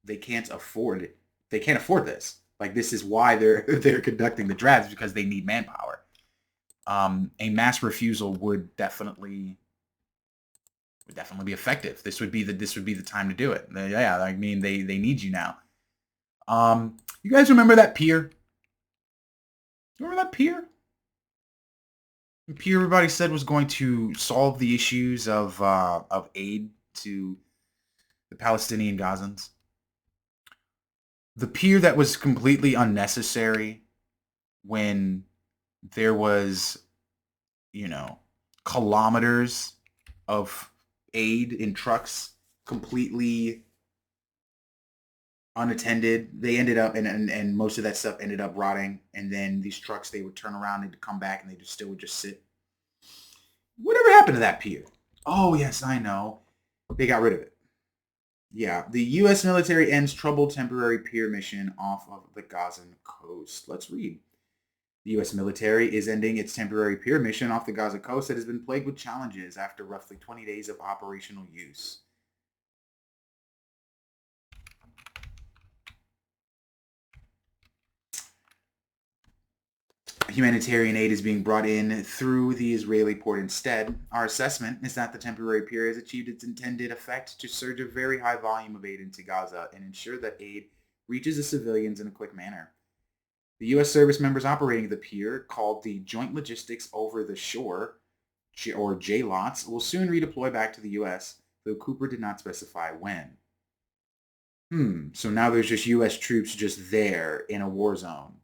they can't afford it. They can't afford this. Like, this is why they're conducting the drafts, because they need manpower. A mass refusal would definitely be effective. This would be the time to do it. Yeah, I mean, they need you now. You guys remember that pier? Remember that pier? The pier everybody said was going to solve the issues of aid to the Palestinian Gazans. The pier that was completely unnecessary when there was, kilometers of aid in trucks completely unattended. They ended up, and most of that stuff ended up rotting. And then these trucks, they would turn around, they'd come back, and they still would just sit. Whatever happened to that pier? Oh, yes, I know. They got rid of it. Yeah, the U.S. military ends troubled temporary pier mission off of the Gazan coast. Let's read. The U.S. military is ending its temporary pier mission off the Gaza coast that has been plagued with challenges after roughly 20 days of operational use. Humanitarian aid is being brought in through the Israeli port instead. Our assessment is that the temporary pier has achieved its intended effect to surge a very high volume of aid into Gaza and ensure that aid reaches the civilians in a quick manner. The U.S. service members operating the pier, called the Joint Logistics Over the Shore, or JLOTS, will soon redeploy back to the U.S., though Cooper did not specify when. So now there's just U.S. troops just there in a war zone.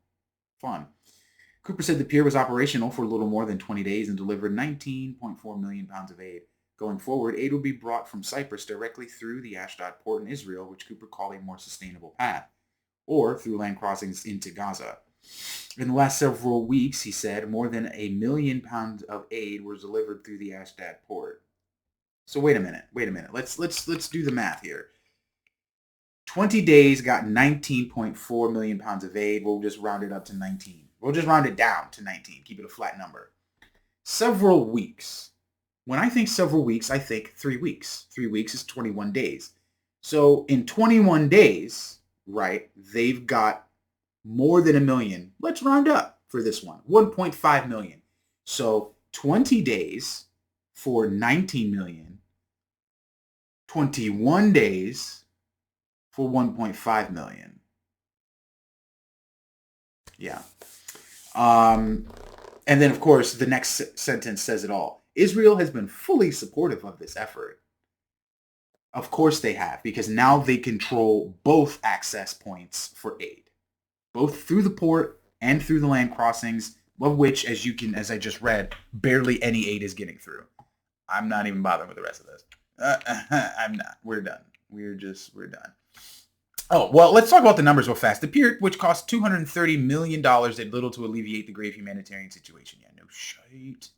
Fun. Cooper said the pier was operational for a little more than 20 days and delivered 19.4 million pounds of aid. Going forward, aid will be brought from Cyprus directly through the Ashdod port in Israel, which Cooper called a more sustainable path, or through land crossings into Gaza. In the last several weeks, he said, more than 1 million pounds of aid was delivered through the Ashdod port. So wait a minute. Let's do the math here. 20 days got 19.4 million pounds of aid. We'll just round it up to 19. We'll just round it down to 19. Keep it a flat number. Several weeks. When I think several weeks, I think 3 weeks. 3 weeks is 21 days. So in 21 days, right, they've got more than 1 million. Let's round up for this one. 1.5 million. So 20 days for 19 million. 21 days for 1.5 million. Yeah. And then, of course, the next sentence says it all. Israel has been fully supportive of this effort. Of course they have, because now they control both access points for aid, both through the port and through the land crossings, of which, as I just read, barely any aid is getting through. I'm not even bothering with the rest of this. I'm not. We're done. We're done. Oh, well, let's talk about the numbers real fast. The pier, which cost $230 million, did little to alleviate the grave humanitarian situation. Yeah, no shite.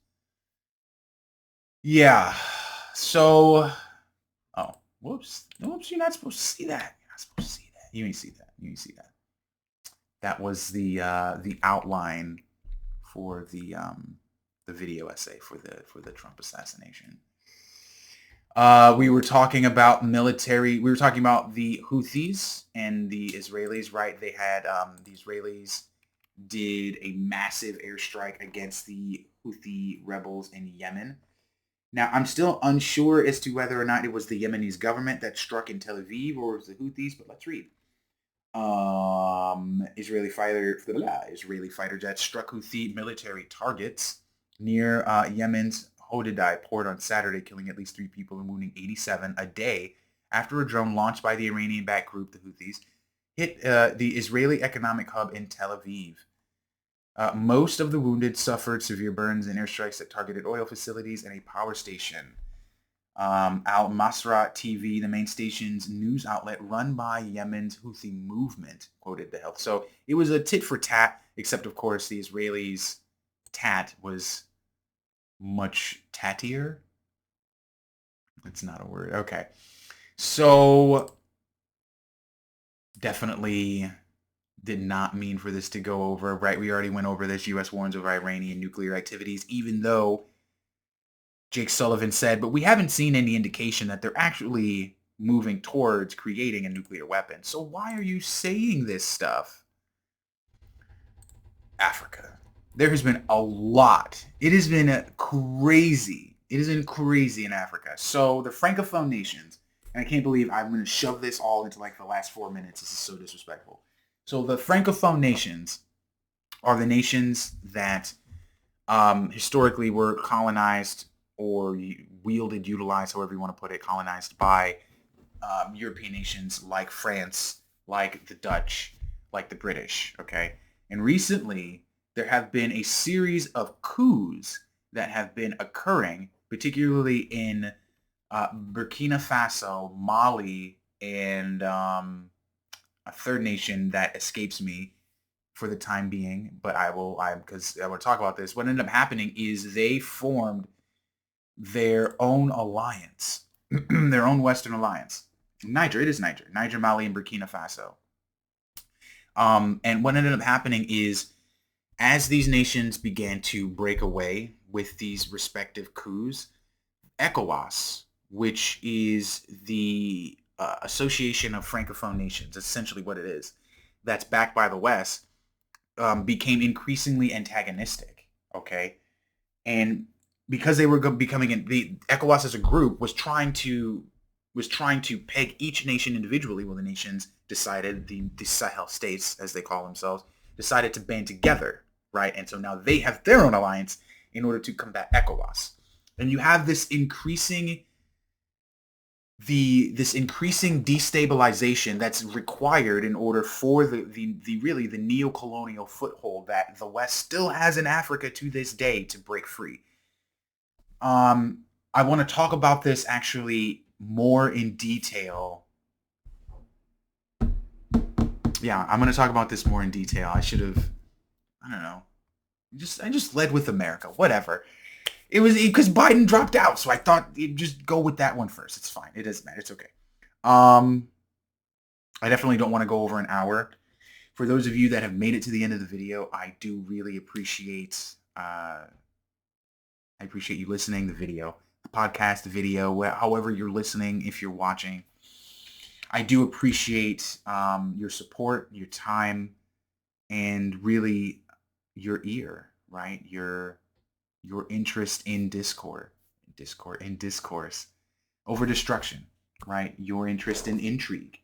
Yeah. So, whoops, you're not supposed to see that. You're not supposed to see that. You ain't see that. That was the outline for the video essay for the Trump assassination. We were talking about military. We were talking about the Houthis and the Israelis, right? They had the Israelis did a massive airstrike against the Houthi rebels in Yemen. Now, I'm still unsure as to whether or not it was the Yemeni government that struck in Tel Aviv or it was the Houthis, but let's read. Israeli fighter jets struck Houthi military targets near Yemen's Hodeidah port on Saturday, killing at least 3 people and wounding 87 a day after a drone launched by the Iranian-backed group, the Houthis, hit the Israeli economic hub in Tel Aviv. Most of the wounded suffered severe burns in airstrikes that targeted oil facilities and a power station. Al Masra TV, the main station's news outlet run by Yemen's Houthi movement, quoted the health. So it was a tit for tat, except of course the Israelis' tat was much tattier. It's not a word. Okay. So definitely did not mean for this to go over, right? We already went over this. U.S. warns of Iranian nuclear activities, even though Jake Sullivan said, but we haven't seen any indication that they're actually moving towards creating a nuclear weapon. So why are you saying this stuff? Africa. There has been a lot. It has been crazy. It has been crazy in Africa. So the Francophone nations, and I can't believe I'm going to shove this all into like the last 4 minutes. This is so disrespectful. So the Francophone nations are the nations that historically were colonized or wielded, utilized, however you want to put it, colonized by European nations like France, like the Dutch, like the British, okay? And recently, there have been a series of coups that have been occurring, particularly in Burkina Faso, Mali, and a third nation that escapes me for the time being, but because I will talk about this. What ended up happening is they formed their own alliance, their own Western alliance. Niger, it is Niger. Niger, Mali, and Burkina Faso. And what ended up happening is as these nations began to break away with these respective coups, ECOWAS, which is the Association of Francophone Nations, essentially what it is, that's backed by the West, became increasingly antagonistic, okay? And because they were becoming the ECOWAS as a group was trying to peg each nation individually. Well, the nations decided, the Sahel states, as they call themselves, decided to band together, right? And so now they have their own alliance in order to combat ECOWAS. And you have this increasing destabilization that's required in order for the really the neo-colonial foothold that the West still has in Africa to this day to break free. I want to talk about this actually more in detail. Yeah, I'm going to talk about this more in detail. I should have, I don't know, I just led with America, whatever. It was because Biden dropped out, so I thought you'd just go with that one first. It's fine. It doesn't matter. It's okay. I definitely don't want to go over an hour. For those of you that have made it to the end of the video, I do really appreciate. I appreciate you listening. The video, the podcast, the video, however you're listening, if you're watching. I do appreciate your support, your time, and really your ear. Right, your interest in discourse over destruction, right? Your interest in intrigue,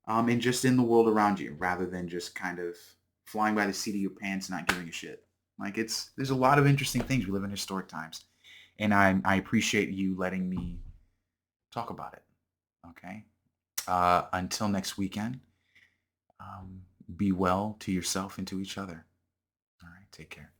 and just in the world around you, rather than just kind of flying by the seat of your pants, not giving a shit. Like there's a lot of interesting things. We live in historic times, and I appreciate you letting me talk about it. Okay. Until next weekend, be well to yourself and to each other. All right. Take care.